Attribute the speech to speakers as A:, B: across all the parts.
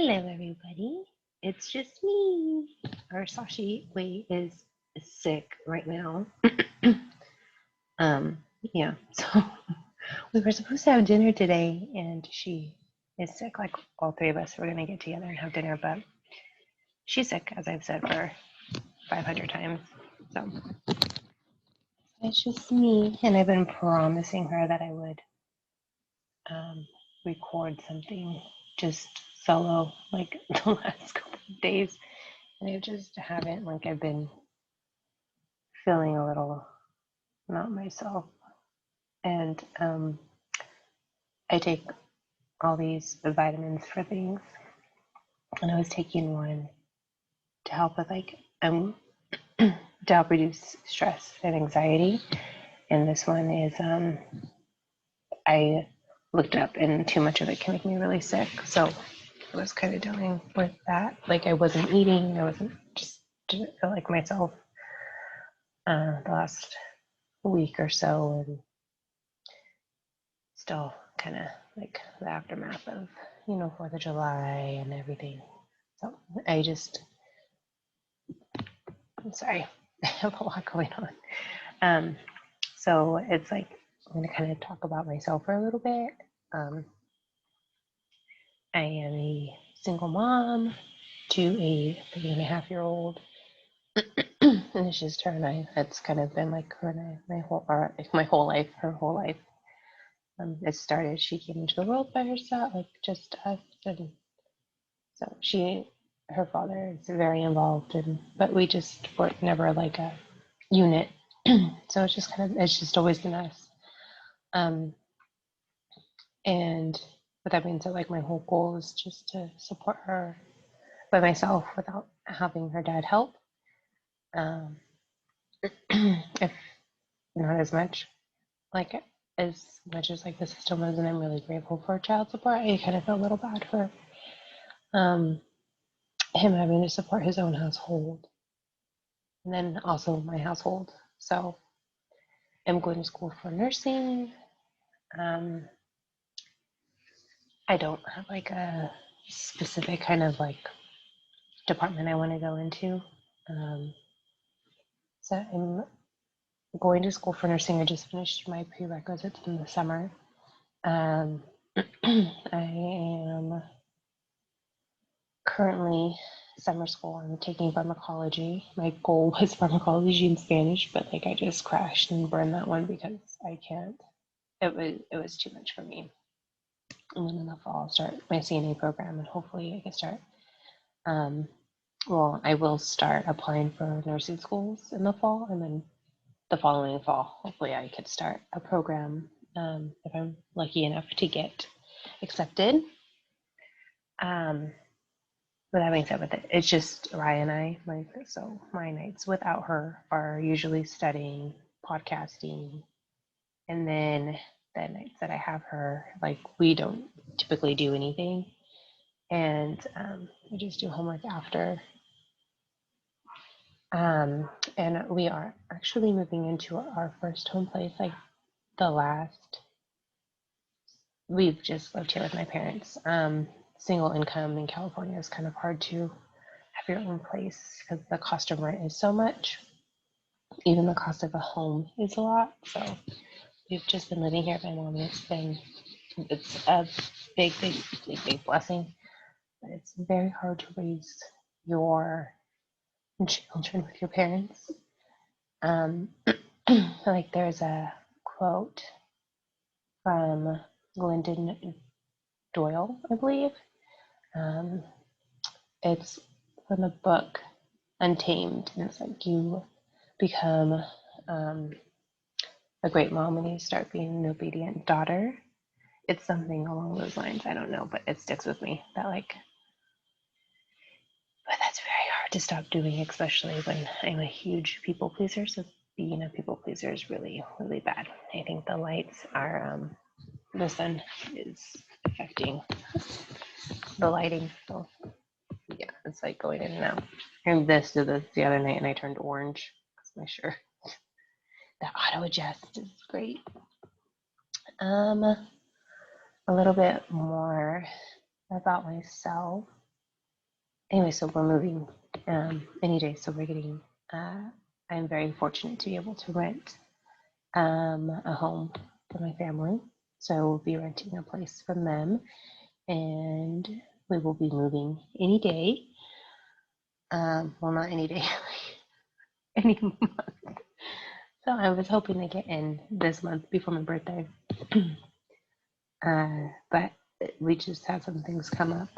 A: Hello, everybody. It's just me. Our Sashi Wei is sick right now. um, yeah. So we were supposed to have dinner today, and she is sick. Like all three of us were gonna get together and have dinner, but she's sick, as I've said for 500 times. So it's just me, and I've been promising her that I would record something just solo, like the last couple of days. And I just haven't, like, I've been feeling a little not myself. And I take all these vitamins for things. And I was taking one to help with, like, to help reduce stress and anxiety. And this one is, I looked up, and too much of it can make me really sick. So I was kind of dealing with that. Like, I wasn't eating, didn't feel like myself the last week or so, and still kind of like the aftermath of 4th of July and everything. So I'm sorry, I have a lot going on. So it's like I'm going to kind of talk about myself for a little bit. I am a single mom to a 3.5-year-old. And it's just her and I. It's kind of been like her and I my whole life, her whole life. It started, she came into the world by herself, like just us, and so her father is very involved, but we just were never like a unit. So it's just always been us. And with that being said, like my whole goal is just to support her by myself without having her dad help. If not as much as like the system is, and I'm really grateful for child support, I kind of feel a little bad for him having to support his own household and then also my household. So I'm going to school for nursing. I don't have like a specific kind of like department I want to go into. So I'm going to school for nursing. I just finished my prerequisites in the summer. I am currently summer school. I'm taking pharmacology. My goal was pharmacology in Spanish, but like I just crashed and burned that one because I can't. It was too much for me. And then in the fall, I'll start my CNA program, and hopefully I can start. I will start applying for nursing schools in the fall, and then the following fall, hopefully I could start a program if I'm lucky enough to get accepted. With that being said, with it, it's just Raya and I. So my nights without her are usually studying, podcasting, and then the nights that I have her, like we don't typically do anything, and we just do homework after. And we are actually moving into our first home place. Like we've just lived here with my parents. Single income in California is kind of hard to have your own place because the cost of rent is so much. Even the cost of a home is a lot. So we've just been living here with my mom, and it's a big, big, big, big blessing. But it's very hard to raise your children with your parents. Like there's a quote from Glennon Doyle, I believe. It's from the book Untamed, and it's like you become a great mom when you start being an obedient daughter. It's something along those lines. I don't know, but it sticks with me. But that's very hard to stop doing, especially when I'm a huge people pleaser. So being a people pleaser is really, really bad. I think the lights are, the sun is affecting the lighting. So yeah, it's like going in and out. And this did this the other night, and I turned orange because my shirt. The auto adjust is great. A little bit more about myself. anyway, so we're moving any day. So we're getting, I'm very fortunate to be able to rent a home for my family. So I will be renting a place from them, and we will be moving any day. Well, not any day, any month. So I was hoping to get in this month before my birthday. But we just had some things come up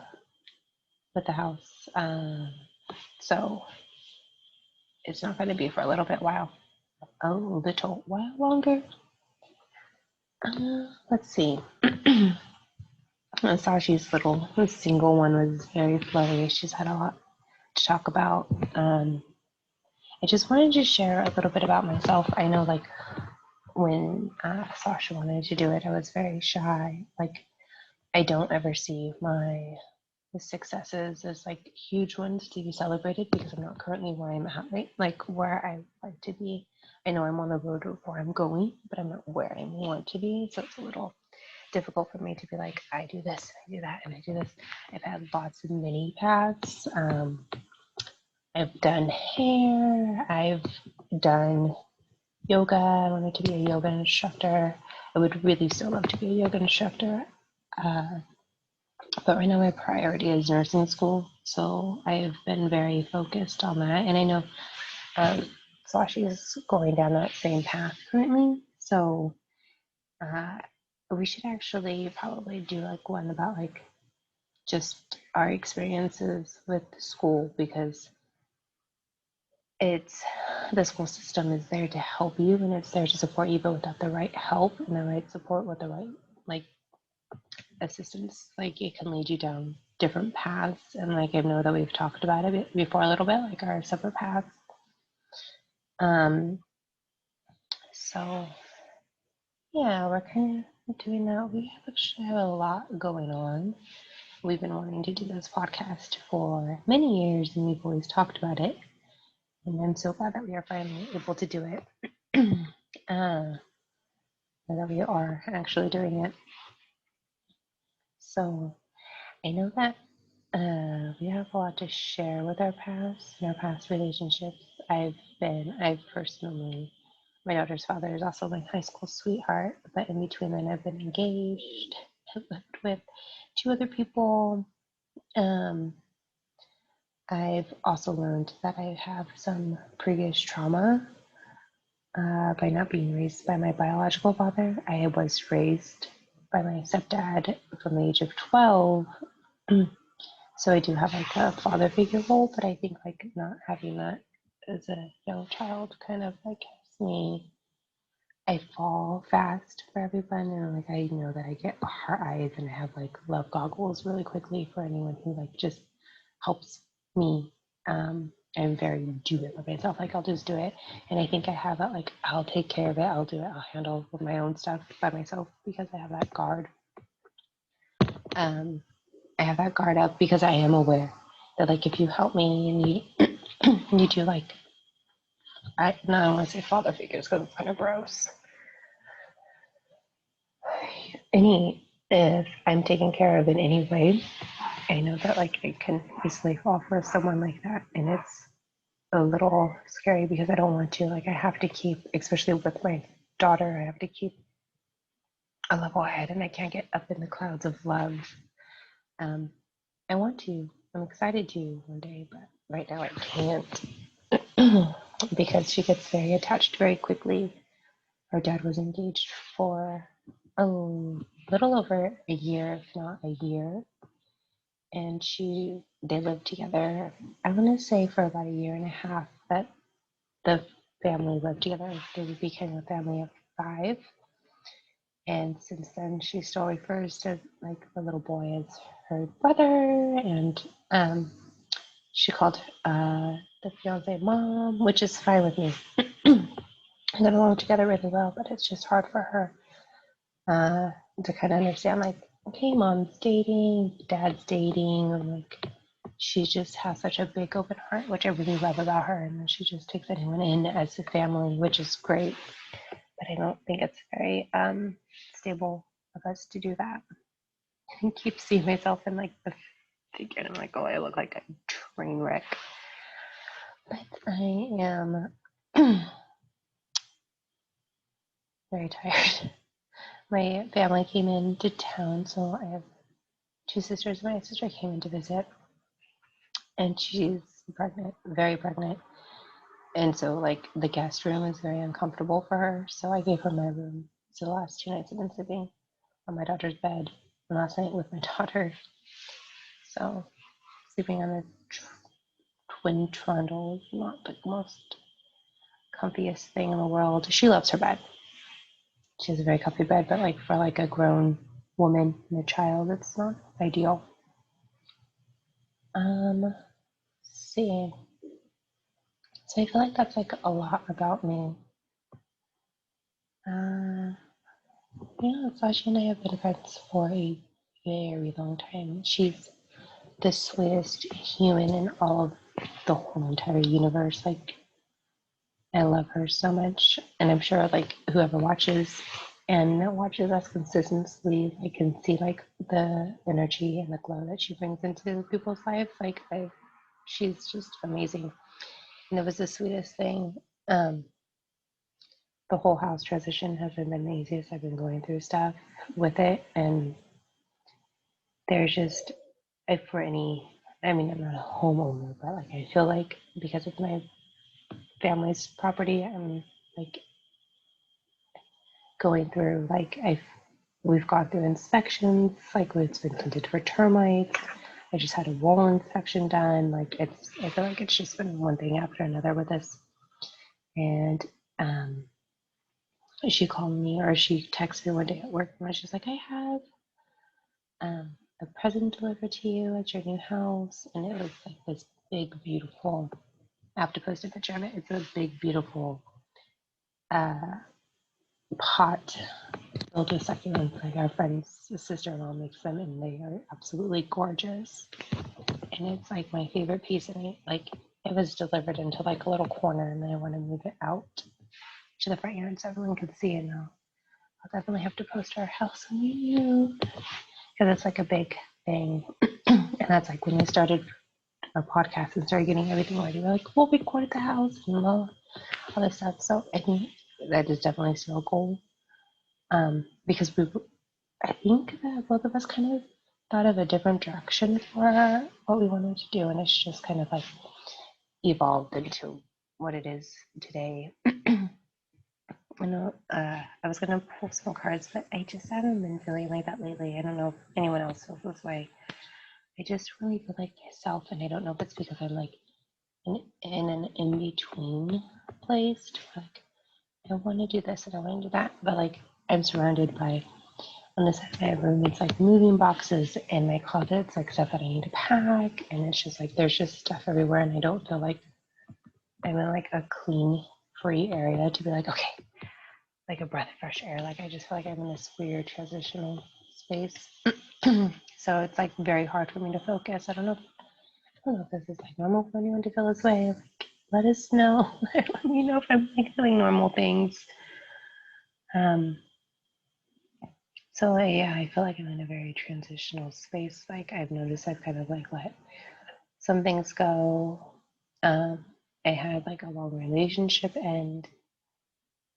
A: with the house. So it's not going to be for a little bit while. A little while longer. Let's see. Sashi's little single one was very flowy. She's had a lot to talk about. I just wanted to share a little bit about myself. I know, like, when Sasha wanted to do it, I was very shy. Like, I don't ever see my successes as like huge ones to be celebrated because I'm not currently where I'm at, right? Like where I like to be. I know I'm on the road of where I'm going, but I'm not where I want to be. So it's a little difficult for me to be like, I do this, and I do that, and I do this. I've had lots of mini paths. I've done hair. I've done yoga. I wanted to be a yoga instructor. I would really still love to be a yoga instructor. But right now my priority is nursing school. So I've been very focused on that. And I know Sashi is going down that same path currently. So we should actually probably do like one about like just our experiences with school, because it's the school system is there to help you and it's there to support you, but without the right help and the right support with the right like assistance, like it can lead you down different paths. And like I know that we've talked about it before a little bit, like our separate paths. So yeah, we're kind of doing that. We actually have a lot going on. We've been wanting to do this podcast for many years and we've always talked about it. And I'm so glad that we are finally able to do it. And that we are actually doing it. So I know that we have a lot to share with our past and our past relationships. I've personally, my daughter's father is also my high school sweetheart, but in between then I've been engaged. I've lived with 2 other people. I've also learned that I have some previous trauma by not being raised by my biological father. I was raised by my stepdad from the age of 12. So I do have like a father figure role, but I think like not having that as a young child kind of like helps me. I fall fast for everyone, and like I know that I get heart eyes and I have like love goggles really quickly for anyone who like just helps me. I'm very do it by myself. Like I'll just do it, and I think I have that like I'll take care of it. I'll do it. I'll handle with my own stuff by myself because I have that guard. I have that guard up because I am aware that like if you help me and you do like I don't want to say father figures because it's kind of gross. If I'm taken care of in any way, I know that like I can easily fall for someone like that, and it's a little scary because I don't want to. Like I have to keep, especially with my daughter, I have to keep a level head, and I can't get up in the clouds of love. I want to. I'm excited to one day, but right now I can't because she gets very attached very quickly. Her dad was engaged for a little over a year, if not a year, and they lived together. I want to say for about a year and a half that the family lived together. They became a family of 5. And since then, she still refers to like the little boy as her brother, and she called the fiance mom, which is fine with me. I get along together really well, but it's just hard for her to kind of understand, like, okay, mom's dating, dad's dating, and like she just has such a big open heart, which I really love about her, and she just takes anyone in as a family, which is great. But I don't think it's very stable of us to do that. I keep seeing myself in like the figure, and I'm like, oh, I look like a brain wreck. But I am very tired. My family came into town, so I have two sisters. My sister came in to visit, and she's pregnant, very pregnant. And so, like, the guest room is very uncomfortable for her. So I gave her my room. So the last 2 nights I've been sleeping on my daughter's bed, and last night with my daughter. So sleeping on the twin trundle is not the most comfiest thing in the world. She loves her bed. She has a very comfy bed, but like for like a grown woman and a child, it's not ideal. Let's see. So I feel like that's like a lot about me. Yeah, Sasha and I have been friends for a very long time. She's the sweetest human in all of the whole entire universe. Like, I love her so much, and I'm sure like whoever watches and watches us consistently, I can see like the energy and the glow that she brings into people's lives. Like, she's just amazing, and it was the sweetest thing. The whole house transition hasn't been the easiest. I've been going through stuff with it, and there's just, if for any, I mean, I'm not a homeowner, but like I feel like because it's my family's property, I'm like going through, like we've gone through inspections, like it's been tinted for termites. I just had a wall inspection done. Like, I feel like it's just been one thing after another with this. And she called me, or she texted me one day at work, and she's like, I have a present delivered to you at your new house. And it was like this big, beautiful, I have to post a picture of it. It's a big, beautiful pot filled with succulents. Like, our friend's sister-in-law makes them, and they are absolutely gorgeous. And it's like my favorite piece. And it was delivered into like a little corner, and then I want to move it out to the front yard so everyone can see it now. I'll definitely have to post our house on you because it's like a big thing. And that's like when we started our podcast and started getting everything ready. We're like, we'll record at the house and all this stuff. So I think that is definitely still a goal. Because I think that both of us kind of thought of a different direction for what we wanted to do, and it's just kind of like evolved into what it is today. I know I was gonna pull some cards, but I just haven't been feeling like that lately. I don't know if anyone else feels this way. I just really feel like myself, and I don't know if it's because I'm like in an in-between place to like, I want to do this and I want to do that, but like I'm surrounded by, on the side of my room, it's like moving boxes, and my closet, it's like stuff that I need to pack, and it's just like there's just stuff everywhere, and I don't feel like I'm in like a clean, free area to be like, okay, like a breath of fresh air. Like, I just feel like I'm in this weird transitional space. So it's like very hard for me to focus. I don't know if this is like normal for anyone to feel this way. Like, let us know. Let me know if I'm like feeling normal things. So yeah, I feel like I'm in a very transitional space. Like, I've noticed I've kind of like let some things go. I had like a long relationship end,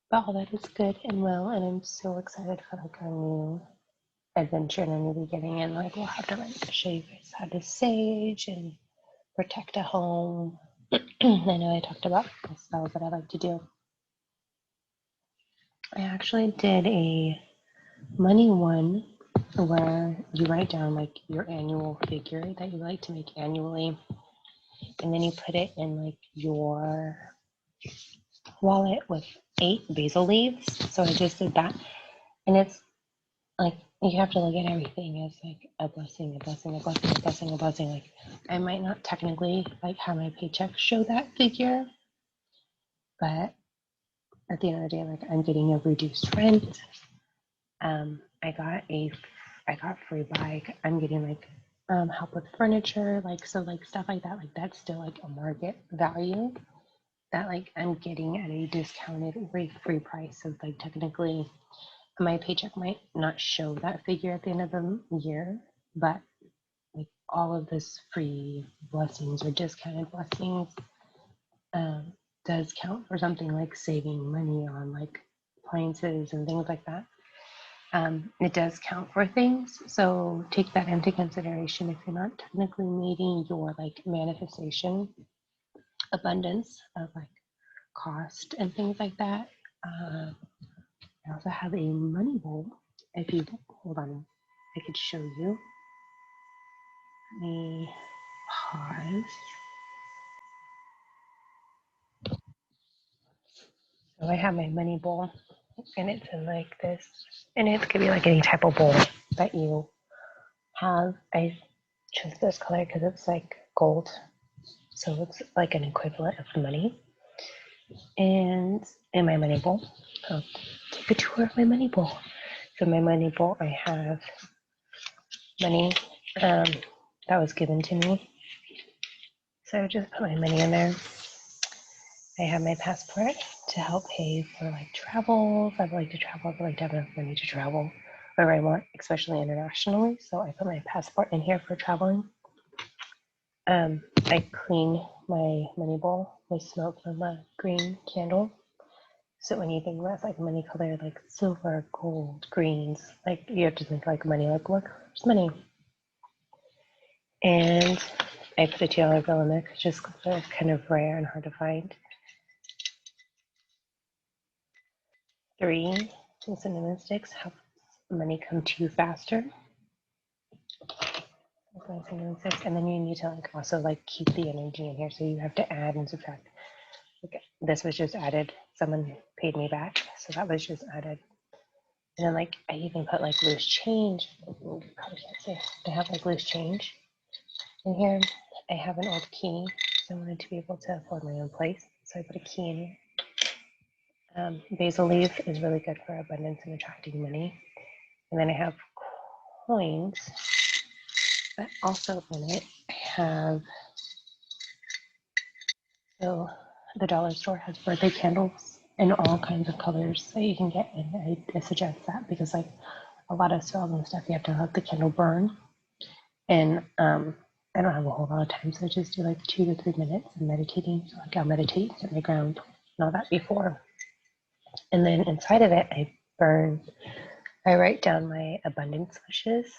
A: but all that is good and well, and I'm so excited for like our new adventure and a new beginning. And like, we'll have to like show you guys how to sage and protect a home. I know I talked about the spells that I like to do. I actually did a money one where you write down like your annual figure that you like to make annually, and then you put it in like your wallet with 8 basil leaves. So I just did that, and it's like you have to look at everything as like a blessing, a blessing, a blessing, a blessing, a blessing. Like, I might not technically like have my paycheck show that figure, but at the end of the day, like, I'm getting a reduced rent. I got free bike. I'm getting like help with furniture, like, so like stuff like that. Like, that's still like a market value that like I'm getting at a discounted or free price. So like technically, my paycheck might not show that figure at the end of the year, but like all of this free blessings or discounted blessings does count for something like saving money on like appliances and things like that. It does count for things, so take that into consideration if you're not technically meeting your like manifestation abundance of like cost and things like that. I also have a money bowl. If you hold on, I could show you. Let me pause. So I have my money bowl, and it's in like this, and it could be like any type of bowl that you have. I chose this color because it's like gold, so it's like an equivalent of money. And in my money bowl, I'll take a tour of my money bowl. So my money bowl, I have money that was given to me. So I just put my money in there. I have my passport to help pay for like travel. If I'd like to travel, I'd like to have enough money to travel wherever I want, especially internationally. So I put my passport in here for traveling. I clean my money bowl with smoke from a green candle. So when you think about like money color, like silver, gold, greens, like you have to think like money, like what color's money? And I put a $2 bill in there because just they're kind of rare and hard to find. 3 cinnamon sticks help money come to you faster. And then you need to like also like keep the energy in here, so you have to add and subtract. Okay, this was just added. Someone paid me back, so that was just added. And then like I even put like loose change. You probably can't see. I have like loose change in here. I have an old key, so I wanted to be able to afford my own place, so I put a key in here. Basil leaf is really good for abundance and attracting money. And then I have coins, but also in it I have, so the dollar store has birthday candles in all kinds of colors that you can get, and I suggest that because like a lot of spells and stuff, you have to let the candle burn. And I don't have a whole lot of time, so I just do like 2 to 3 minutes of meditating. So like I'll meditate at my ground and all that before. And then inside of it, I write down my abundance wishes,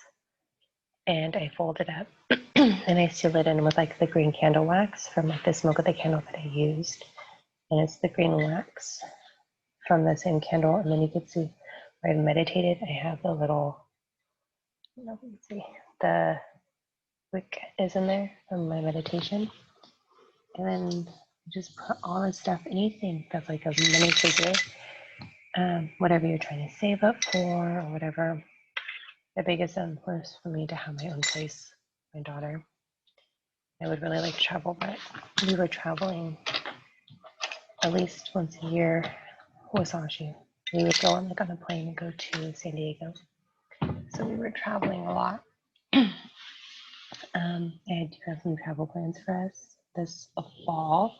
A: and I fold it up and I seal it in with like the green candle wax from like the smoke of the candle that I used. And it's the green wax from the same candle. And then you can see where I meditated, I have the little, let me see, the wick is in there from my meditation. And then just put all this stuff, anything that's like a money figure, whatever you're trying to save up for or whatever. The biggest one was for me to have my own place, my daughter. I would really like to travel, but we were traveling at least once a year with Sashi. We would go on like on a plane and go to San Diego. So we were traveling a lot. I do have some travel plans for us this fall.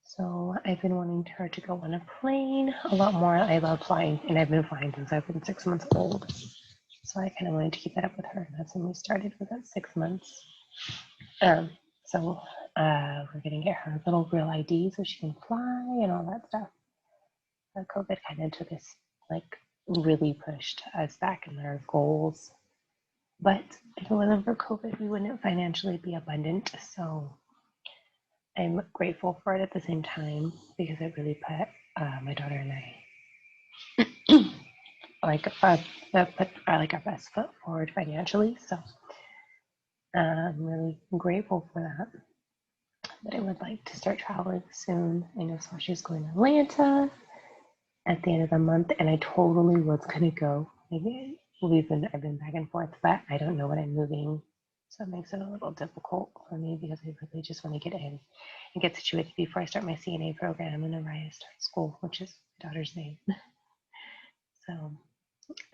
A: So I've been wanting her to go on a plane a lot more. I love flying, and I've been flying since I've been 6 months old. So I kind of wanted to keep that up with her. And that's when we started, was at 6 months. So we're gonna get her little real ID so she can fly and all that stuff. COVID kind of took us, like, really pushed us back in our goals. But if it wasn't for COVID, we wouldn't financially be abundant. So I'm grateful for it at the same time because it really put my daughter and I put our best foot forward financially. So I'm really grateful for that. But I would like to start traveling soon. I know Sasha's going to Atlanta at the end of the month, and I totally was gonna go. Maybe I've been back and forth, but I don't know when I'm moving, so it makes it a little difficult for me because I really just want to get in and get situated before I start my CNA program and Araya start school, which is my daughter's name. So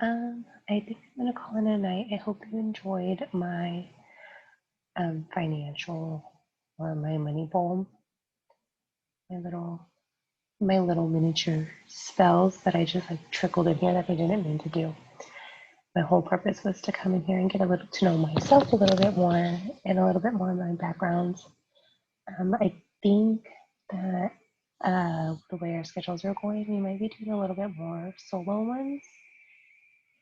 A: I think I'm gonna call it a night. I hope you enjoyed my financial or my money bowl, my little miniature spells that I just like trickled in here that I didn't mean to do. my whole purpose was to come in here and get a little to know myself a little bit more and a little bit more of my background. I think that the way our schedules are going, we might be doing a little bit more solo ones,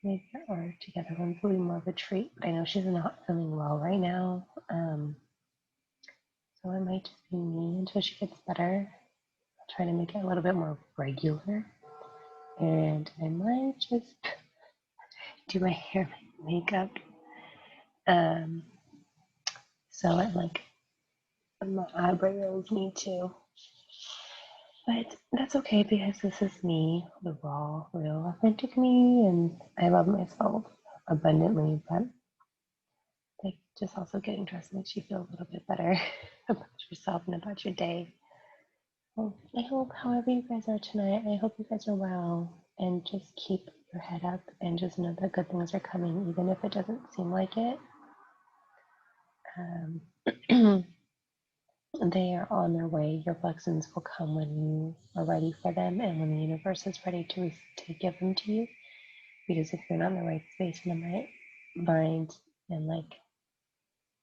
A: maybe, or together ones will be more of a treat. But I know she's not feeling well right now, so it might just be me until she gets better. I'll try to make it a little bit more regular, and I might just do my hair, makeup. So I like my eyebrows need to. But that's okay because this is me, the raw, real, authentic me, and I love myself abundantly. But like, just also getting dressed makes you feel a little bit better about yourself and about your day. Well, I hope, however you guys are tonight, I hope you guys are well, and just keep your head up and just know that good things are coming, even if it doesn't seem like it. They are on their way. Your blessings will come when you are ready for them and when the universe is ready to give them to you. Because if you're not in the right space in the right mind and like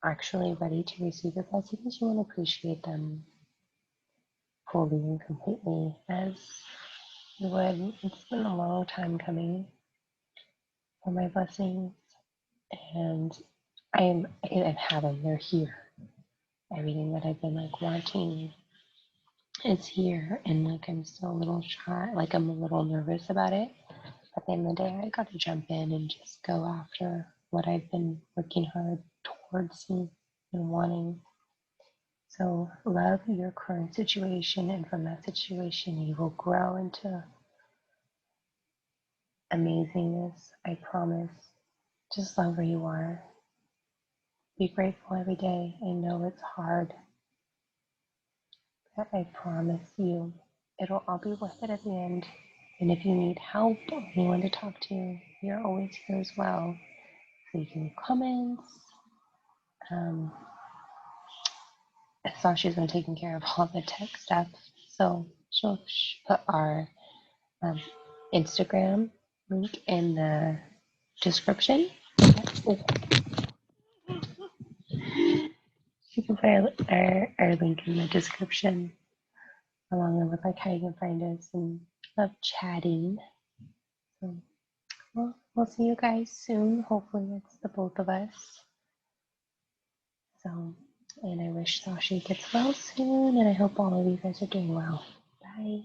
A: actually ready to receive your blessings, you won't appreciate them fully and completely as you would. It's been a long time coming for my blessings, and I have them. They're here. Everything that I've been like wanting is here, and like I'm still a little shy, like I'm a little nervous about it. At the end of the day, I got to jump in and just go after what I've been working hard towards and wanting. So love your current situation, and from that situation, you will grow into amazingness. I promise. Just love where you are. Be grateful every day. I know it's hard, but I promise you, it'll all be worth it at the end. And if you need help or anyone to talk to, you're always here as well. So you can comments. Sasha's been taking care of all the tech stuff, so she'll put our Instagram link in the description. She can put our link in the description, along with like how you can find us and love chatting. So we'll see you guys soon. Hopefully it's the both of us. So, and I wish Sasha gets well soon, and I hope all of you guys are doing well. Bye.